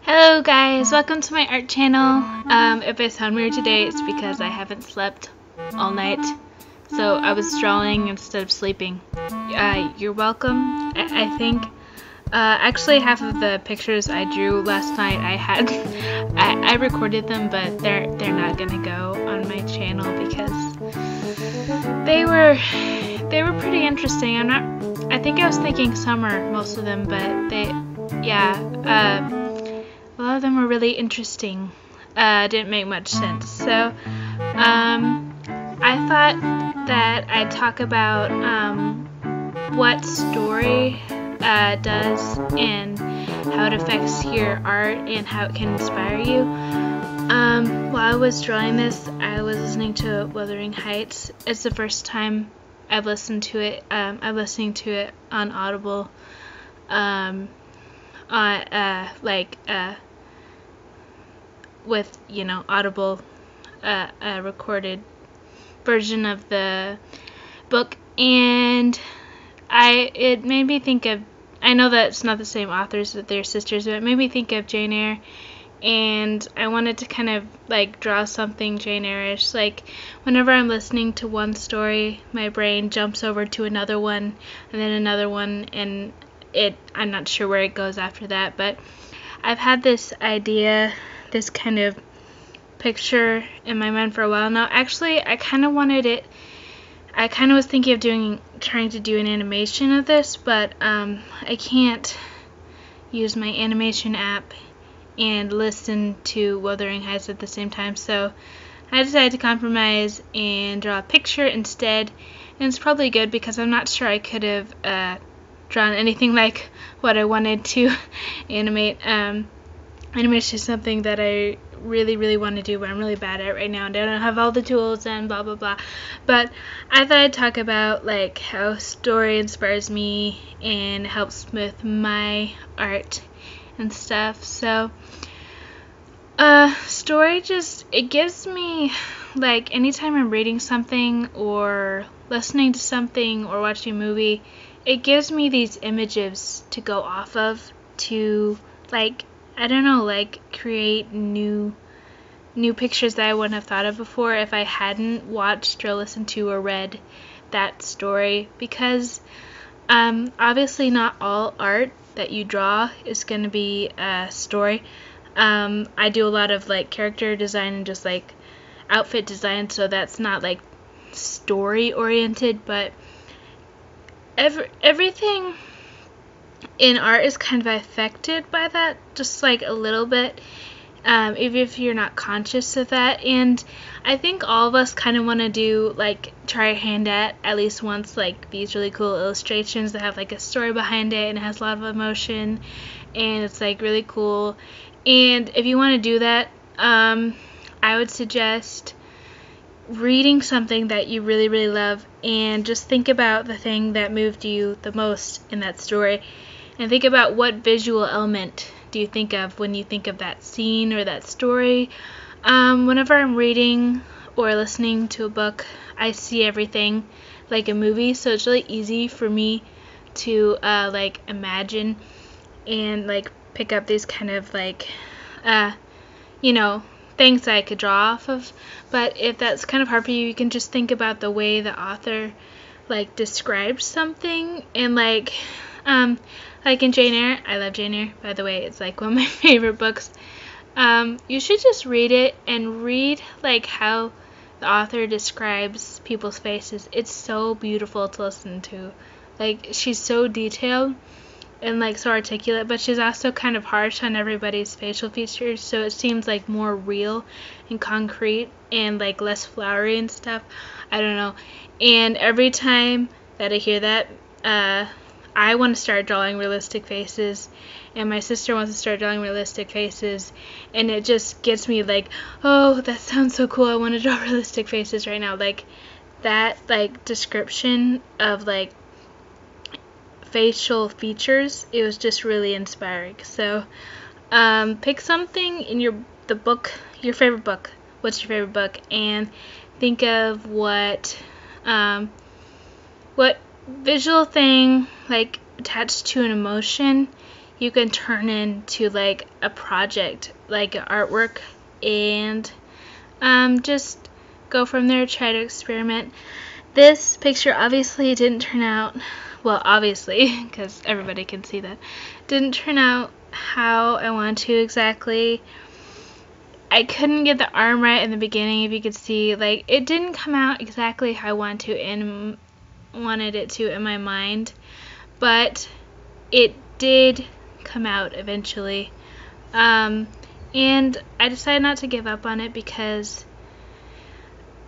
Hello guys, welcome to my art channel. If I sound weird today, it's because I haven't slept all night. So I was drawing instead of sleeping. You're welcome. I think actually half of the pictures I drew last night I recorded them, but they're not gonna go on my channel because they were pretty interesting. I think I was thinking summer, most of them, but a lot of them were really interesting. Didn't make much sense. So I thought that I'd talk about what story does and how it affects your art and how it can inspire you. While I was drawing this, I was listening to Wuthering Heights. It's the first time I've listened to it. I'm listening to it on Audible. With Audible recorded version of the book, and it made me think of, I know that it's not the same authors, that they're sisters, but it made me think of Jane Eyre, and I wanted to kind of like draw something Jane Eyre-ish. Like whenever I'm listening to one story, my brain jumps over to another one and then another one, and I'm not sure where it goes after that, but I've had this idea, this kind of picture in my mind for a while now. Actually, I kind of was thinking of trying to do an animation of this, but I can't use my animation app and listen to Wuthering Heights at the same time, so I decided to compromise and draw a picture instead, and it's probably good because I'm not sure I could have drawn anything like what I wanted to animate. Animation is something that I really want to do, but I'm really bad at it right now, and I don't have all the tools and blah blah blah. But I thought I'd talk about like how story inspires me and helps with my art and stuff. So story it gives me, like, anytime I'm reading something or listening to something or watching a movie, it gives me these images to go off of to, like, I don't know, like create new pictures that I wouldn't have thought of before if I hadn't watched or listened to or read that story. Because obviously not all art that you draw is going to be a story. I do a lot of like character design and just like outfit design, so that's not like story oriented, but everything in art is kind of affected by that, just like a little bit, even if you're not conscious of that. And I think all of us kind of want to do, like, try our hand at least once, like these really cool illustrations that have like a story behind it and it has a lot of emotion and it's like really cool. And if you want to do that, I would suggest reading something that you really love and just think about the thing that moved you the most in that story. And think about what visual element do you think of when you think of that scene or that story. Whenever I'm reading or listening to a book, I see everything like a movie, so it's really easy for me to like imagine and like pick up these kind of like things that I could draw off of. But if that's kind of hard for you, you can just think about the way the author like describes something, and like in Jane Eyre, I love Jane Eyre, by the way, it's like one of my favorite books. You should just read it and read like how the author describes people's faces. It's so beautiful to listen to. Like, she's so detailed and like so articulate, but she's also kind of harsh on everybody's facial features, so it seems like more real and concrete and like less flowery and stuff. I don't know. And every time that I hear that, I want to start drawing realistic faces, and my sister wants to start drawing realistic faces, and it just gets me like, oh, that sounds so cool, I want to draw realistic faces right now. Like that, like, description of like facial features, it was just really inspiring. So pick something in your favorite book. What's your favorite book? And think of what visual thing, like attached to an emotion, you can turn into like a project, like artwork, and just go from there, try to experiment. This picture obviously didn't turn out, well, obviously, because everybody can see that, didn't turn out how I want to exactly. I couldn't get the arm right in the beginning, if you could see. Like, it didn't come out exactly how I wanted to and wanted it to in my mind, but it did come out eventually. And I decided not to give up on it because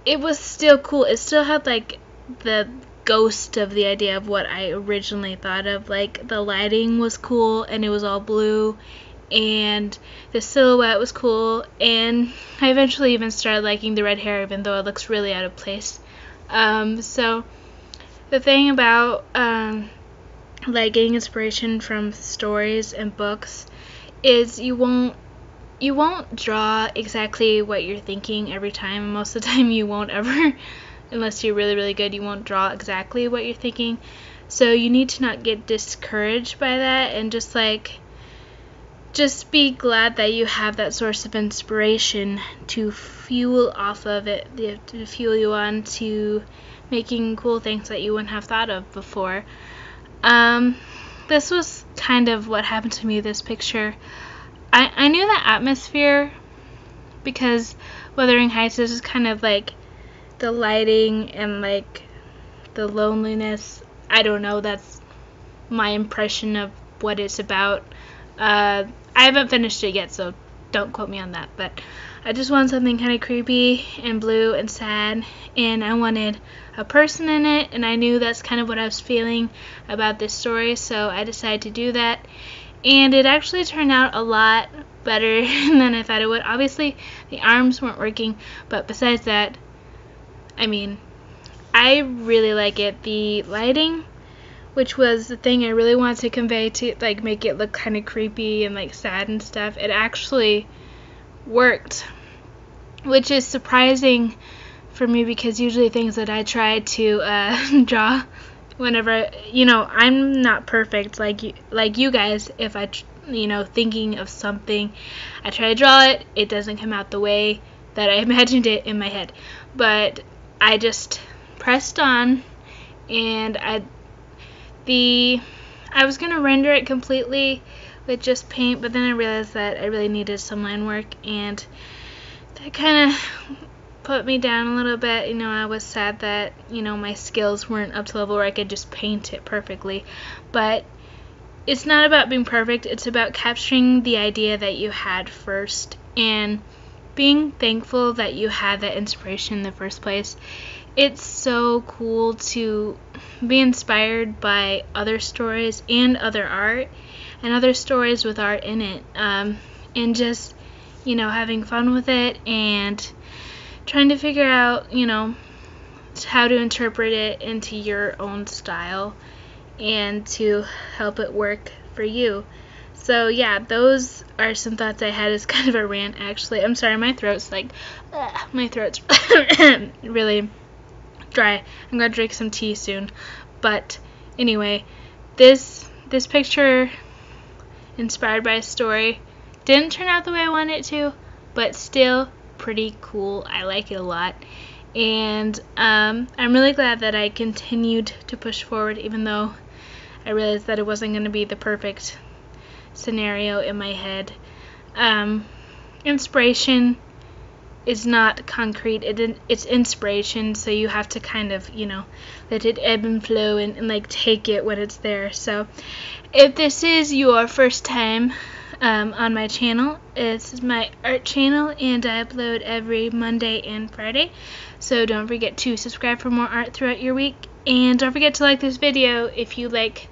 it was still cool. It still had like the ghost of the idea of what I originally thought of. Like, the lighting was cool and it was all blue, and the silhouette was cool, and I eventually even started liking the red hair, even though it looks really out of place. So the thing about like getting inspiration from stories and books is you won't draw exactly what you're thinking every time. Most of the time you won't ever, unless you're really, really good, you won't draw exactly what you're thinking. So you need to not get discouraged by that, and just be glad that you have that source of inspiration to fuel off of it, to fuel you on to making cool things that you wouldn't have thought of before. This was kind of what happened to me, this picture. I knew the atmosphere because Wuthering Heights is kind of like the lighting and like the loneliness. I don't know, that's my impression of what it's about. I haven't finished it yet, so don't quote me on that, but I just wanted something kind of creepy and blue and sad, and I wanted a person in it, and I knew that's kind of what I was feeling about this story, so I decided to do that. And it actually turned out a lot better than I thought it would. Obviously, the arms weren't working, but besides that, I mean, I really like it. The lighting, which was the thing I really wanted to convey, to like make it look kind of creepy and like sad and stuff, it actually worked, which is surprising for me because usually things that I try to draw, whenever, I'm not perfect like you guys. If I thinking of something, I try to draw it, it doesn't come out the way that I imagined it in my head, but I just pressed on, and I was gonna render it completely with just paint, but then I realized that I really needed some line work, and that kind of put me down a little bit. I was sad that my skills weren't up to the level where I could just paint it perfectly, but it's not about being perfect, it's about capturing the idea that you had first and being thankful that you had that inspiration in the first place. It's so cool to be inspired by other stories and other art and other stories with art in it, and just having fun with it and trying to figure out how to interpret it into your own style and to help it work for you. So yeah, those are some thoughts I had. As kind of a rant, actually. I'm sorry, my throat's really dry. I'm gonna drink some tea soon. But anyway, this picture, inspired by a story, didn't turn out the way I wanted it to, but still pretty cool. I like it a lot, and I'm really glad that I continued to push forward, even though I realized that it wasn't going to be the perfect scenario in my head. Inspiration is not concrete, it's inspiration, so you have to kind of let it ebb and flow and like take it when it's there. So if this is your first time on my channel, this is my art channel, and I upload every Monday and Friday, so don't forget to subscribe for more art throughout your week, and don't forget to like this video if you like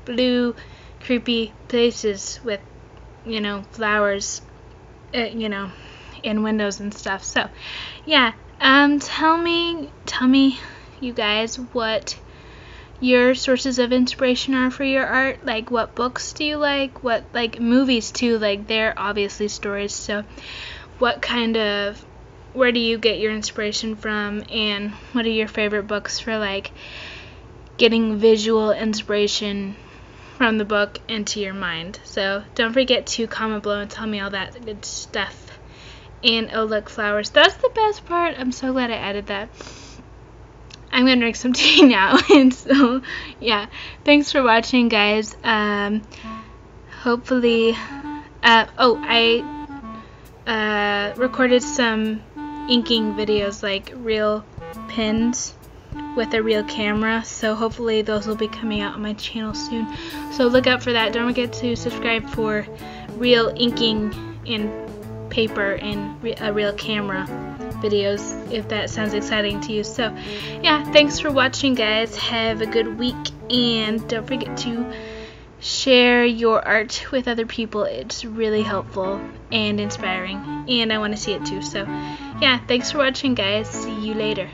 blue creepy places with flowers in windows and stuff. So yeah, tell me you guys what your sources of inspiration are for your art. Like, what books do you like? What, like, movies too, like, they're obviously stories, so where do you get your inspiration from, and what are your favorite books for like getting visual inspiration from the book into your mind. So don't forget to comment below and tell me all that good stuff. And oh look, flowers. That's the best part. I'm so glad I added that. I'm gonna drink some tea now. And so yeah, thanks for watching, guys. Hopefully I recorded some inking videos, like real pens with a real camera, so hopefully those will be coming out on my channel soon, so look out for that. Don't forget to subscribe for real inking in paper and a real camera videos if that sounds exciting to you. So yeah, thanks for watching, guys. Have a good week, and don't forget to share your art with other people. It's really helpful and inspiring, and I want to see it too. So yeah, thanks for watching, guys. See you later.